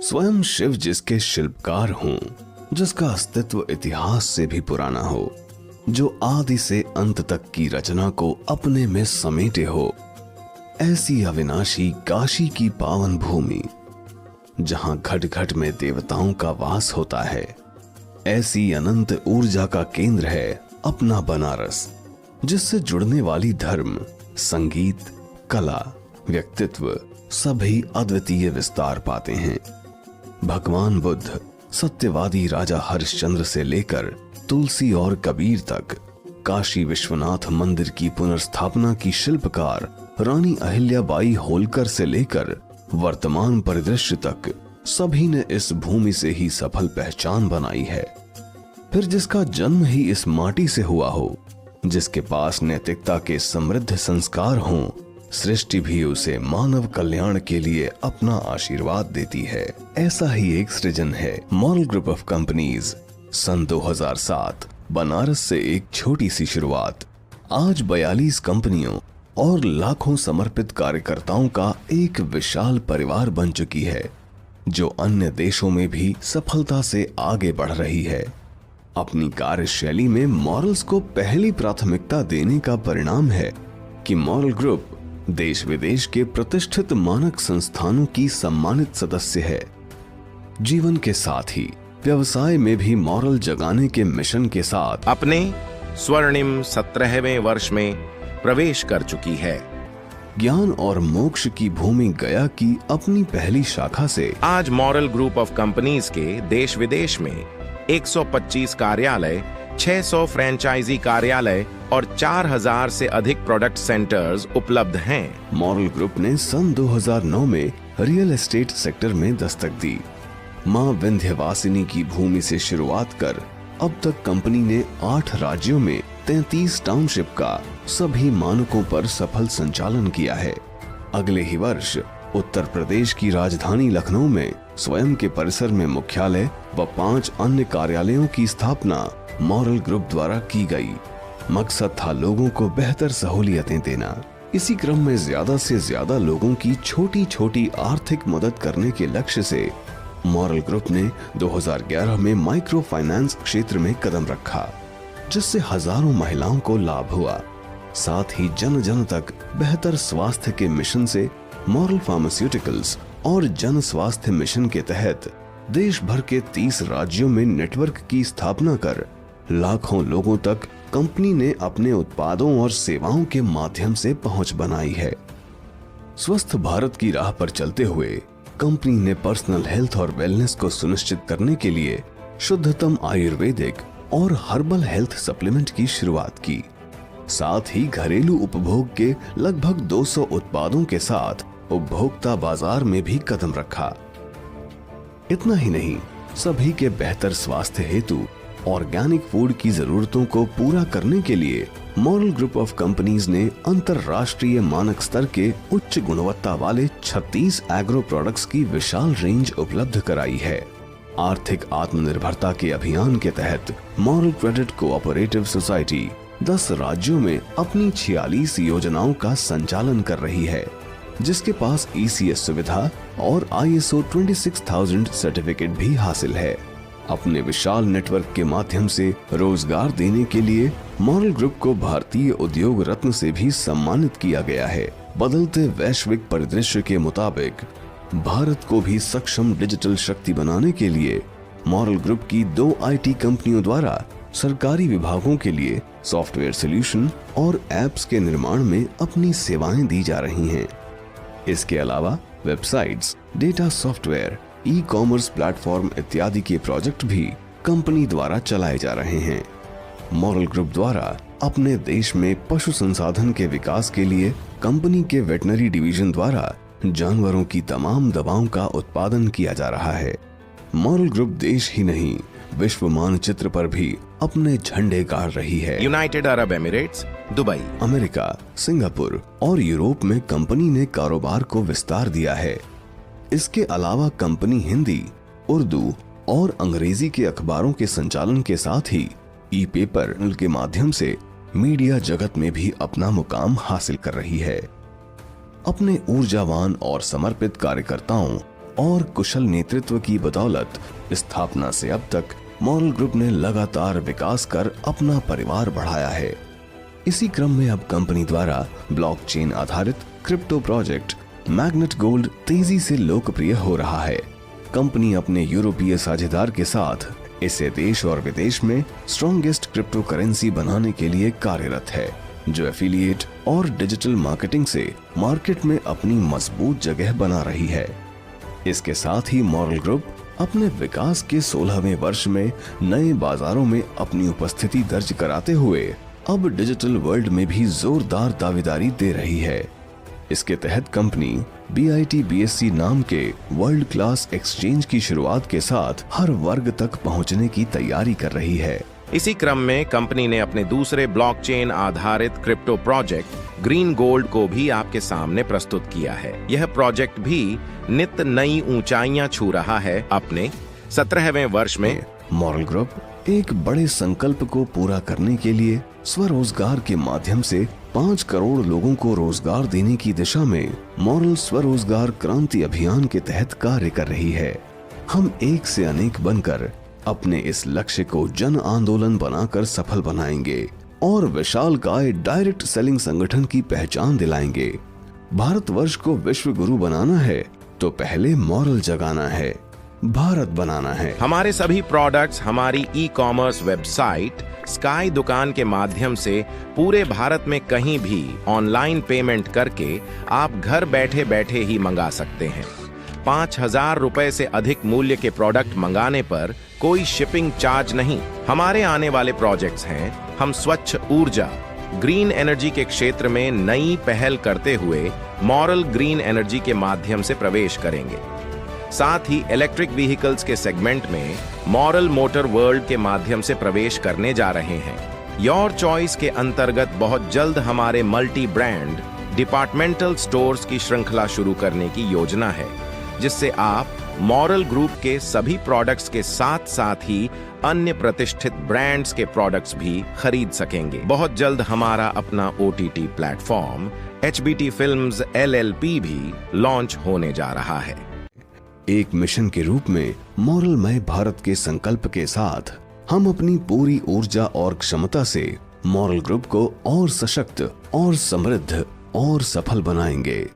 स्वयं शिव जिसके शिल्पकार हों, जिसका अस्तित्व इतिहास से भी पुराना हो, जो आदि से अंत तक की रचना को अपने में समेटे हो, ऐसी अविनाशी काशी की पावन भूमि जहां घट घट में देवताओं का वास होता है, ऐसी अनंत ऊर्जा का केंद्र है अपना बनारस, जिससे जुड़ने वाली धर्म, संगीत, कला, व्यक्तित्व सभी अद्वितीय विस्तार पाते हैं। भगवान बुद्ध, सत्यवादी राजा हरिश्चंद्र से लेकर तुलसी और कबीर तक, काशी विश्वनाथ मंदिर की पुनर्स्थापना की शिल्पकार रानी अहिल्याबाई होलकर से लेकर वर्तमान परिदृश्य तक सभी ने इस भूमि से ही सफल पहचान बनाई है। फिर जिसका जन्म ही इस माटी से हुआ हो, जिसके पास नैतिकता के समृद्ध संस्कार हों, सृष्टि भी उसे मानव कल्याण के लिए अपना आशीर्वाद देती है। ऐसा ही एक सृजन है मॉरल ग्रुप ऑफ कंपनीज। सन 2007 बनारस से एक छोटी सी शुरुआत आज 42 कंपनियों और लाखों समर्पित कार्यकर्ताओं का एक विशाल परिवार बन चुकी है, जो अन्य देशों में भी सफलता से आगे बढ़ रही है। अपनी कार्यशैली में मॉरल्स को पहली प्राथमिकता देने का परिणाम है कि मॉरल ग्रुप देश विदेश के प्रतिष्ठित मानक संस्थानों की सम्मानित सदस्य है। जीवन के साथ ही व्यवसाय में भी मॉरल जगाने के मिशन के साथ अपने स्वर्णिम 17वें वर्ष में प्रवेश कर चुकी है। ज्ञान और मोक्ष की भूमि गया की अपनी पहली शाखा से आज मॉरल ग्रुप ऑफ कंपनीज के देश विदेश में 125 कार्यालय, 600 फ्रेंचाइजी कार्यालय और 4000 से अधिक प्रोडक्ट सेंटर्स उपलब्ध हैं। मॉरल ग्रुप ने सन 2009 में रियल एस्टेट सेक्टर में दस्तक दी। मां विंध्यवासिनी की भूमि से शुरुआत कर अब तक कंपनी ने 8 राज्यों में 33 टाउनशिप का सभी मानकों पर सफल संचालन किया है। अगले ही वर्ष उत्तर प्रदेश की राजधानी लखनऊ में स्वयं के परिसर में मुख्यालय व 5 अन्य कार्यालयों की स्थापना मॉरल ग्रुप द्वारा की गई। मकसद था लोगों को बेहतर सहूलियतें देना। इसी क्रम में ज्यादा से ज्यादा लोगों की छोटी छोटी आर्थिक मदद करने के लक्ष्य से मॉरल ग्रुप ने 2011 में माइक्रो फाइनेंस क्षेत्र में कदम रखा, जिससे हजारों महिलाओं को लाभ हुआ। साथ ही जन जन तक बेहतर स्वास्थ्य के मिशन से मॉरल फार्मास्यूटिकल्स और जन स्वास्थ्य मिशन के तहत देश भर के 30 राज्यों में नेटवर्क की स्थापना कर लाखों लोगों तक कंपनी ने अपने उत्पादों और सेवाओं के माध्यम से पहुंच बनाई है। स्वस्थ भारत की राह पर चलते हुए कंपनी ने पर्सनल हेल्थ और वेलनेस को सुनिश्चित करने के लिए शुद्धतम आयुर्वेदिक और हर्बल हेल्थ सप्लीमेंट की शुरुआत की। साथ ही घरेलू उपभोग के लगभग 200 उत्पादों के साथ उपभोक्ता बाजार में भी कदम रखा। इतना ही नहीं, सभी के बेहतर स्वास्थ्य हेतु ऑर्गेनिक फूड की जरूरतों को पूरा करने के लिए मॉरल ग्रुप ऑफ कंपनीज ने अंतरराष्ट्रीय मानक स्तर के उच्च गुणवत्ता वाले 36 एग्रो प्रोडक्ट्स की विशाल रेंज उपलब्ध कराई है। आर्थिक आत्मनिर्भरता के अभियान के तहत मॉरल क्रेडिट कोऑपरेटिव सोसाइटी 10 राज्यों में अपनी 46 योजनाओं का संचालन कर रही है, जिसके पास ECS सुविधा और ISO 26000 सर्टिफिकेट भी हासिल है। अपने विशाल नेटवर्क के माध्यम से रोजगार देने के लिए मॉरल ग्रुप को भारतीय उद्योग रत्न से भी सम्मानित किया गया है। बदलते वैश्विक परिदृश्य के मुताबिक भारत को भी सक्षम डिजिटल शक्ति बनाने के लिए मॉरल ग्रुप की 2 IT कंपनियों द्वारा सरकारी विभागों के लिए सॉफ्टवेयर सॉल्यूशन और एप्स के निर्माण में अपनी सेवाएं दी जा रही हैं। इसके अलावा websites, data software, e-commerce platform इत्यादि के प्रोजेक्ट भी कंपनी द्वारा चलाए जा रहे हैं। मॉरल ग्रुप द्वारा अपने देश में पशु संसाधन के विकास के लिए कंपनी के वेटनरी डिवीजन द्वारा जानवरों की तमाम दवाओं का उत्पादन किया जा रहा है। मॉरल ग्रुप देश ही नहीं, विश्व मानचित्र पर भी अपने झंडे गाड़ रही है। United Arab Emirates, Dubai, America, Singapore और यूरोप में कंपनी ने कारोबार को विस्तार दिया है। इसके अलावा कंपनी हिंदी, उर्दू और अंग्रेजी के अखबारों के संचालन के साथ ही ई-पेपर के माध्यम से मीडिया जगत में भी अपना मुकाम हासिल कर रही है। अपने ऊर्जावान और समर्पित कार्यकर्ताओं और कुशल नेतृत्व की बदौलत स्थापना से अब तक मॉरल ग्रुप ने लगातार विकास कर अपना परिवार बढ़ाया है। इसी क्रम में अब कंपनी द्वारा ब्लॉकचेन आधारित क्रिप्टो प्रोजेक्ट मैग्नेट गोल्ड तेजी से लोकप्रिय हो रहा है। कंपनी अपने यूरोपीय साझेदार के साथ इसे देश और विदेश में स्ट्रॉन्गेस्ट क्रिप्टो करेंसी बनाने के लिए कार्यरत है, जो एफिलिएट और डिजिटल मार्केटिंग से मार्केट में अपनी मजबूत जगह बना रही है। इसके साथ ही मॉरल ग्रुप अपने विकास के 16वें वर्ष में नए बाजारों में अपनी उपस्थिति दर्ज कराते हुए अब डिजिटल वर्ल्ड में भी जोरदार दावेदारी दे रही है। इसके तहत कंपनी BIT-BSC नाम के वर्ल्ड क्लास एक्सचेंज की शुरुआत के साथ हर वर्ग तक पहुंचने की तैयारी कर रही है। इसी क्रम में कंपनी ने अपने दूसरे ब्लॉकचेन आधारित क्रिप्टो प्रोजेक्ट ग्रीन गोल्ड को भी आपके सामने प्रस्तुत किया है। यह प्रोजेक्ट भी नित नई ऊंचाइयां छू रहा है। अपने 17वें वर्ष में मॉरल ग्रुप एक बड़े संकल्प को पूरा करने के लिए स्वरोजगार के माध्यम से 5 करोड़ लोगों को रोजगार देने की दिशा में मॉरल स्वरोजगार क्रांति अभियान के तहत कार्य कर रही है। हम एक से अनेक बनकर अपने इस लक्ष्य को जन आंदोलन बनाकर सफल बनाएंगे और विशालकाय डायरेक्ट सेलिंग संगठन की पहचान दिलाएंगे। भारतवर्ष को विश्व गुरु बनाना है तो पहले मॉरल जगाना है, भारत बनाना है। हमारे सभी प्रोडक्ट्स हमारी ई-कॉमर्स वेबसाइट स्काई दुकान के माध्यम से पूरे भारत में कहीं भी ऑनलाइन पेमेंट करके आप घर बैठे बैठे ही मंगा सकते हैं। 5,000 रुपए से अधिक मूल्य के प्रोडक्ट मंगाने पर कोई शिपिंग चार्ज नहीं। हमारे आने वाले प्रोजेक्ट्स हैं, हम स्वच्छ ऊर्जा ग्रीन एनर्जी के क्षेत्र में नई पहल करते हुए मॉरल ग्रीन एनर्जी के माध्यम से प्रवेश करेंगे। साथ ही इलेक्ट्रिक व्हीकल्स के सेगमेंट में मॉरल मोटर वर्ल्ड के माध्यम से प्रवेश करने जा रहे हैं। योर चॉइस के अंतर्गत बहुत जल्द हमारे मल्टी ब्रांड डिपार्टमेंटल स्टोर्स की श्रृंखला शुरू करने की योजना है, जिससे आप मॉरल ग्रुप के सभी प्रोडक्ट्स के साथ साथ ही अन्य प्रतिष्ठित ब्रांड्स के प्रोडक्ट्स भी खरीद सकेंगे। बहुत जल्द हमारा अपना OTT platform HBT films LLP भी लॉन्च होने जा रहा है। एक मिशन के रूप में मॉरलमय भारत के संकल्प के साथ हम अपनी पूरी ऊर्जा और क्षमता से मॉरल ग्रुप को और सशक्त और समृद्ध और सफल बनाएंगे।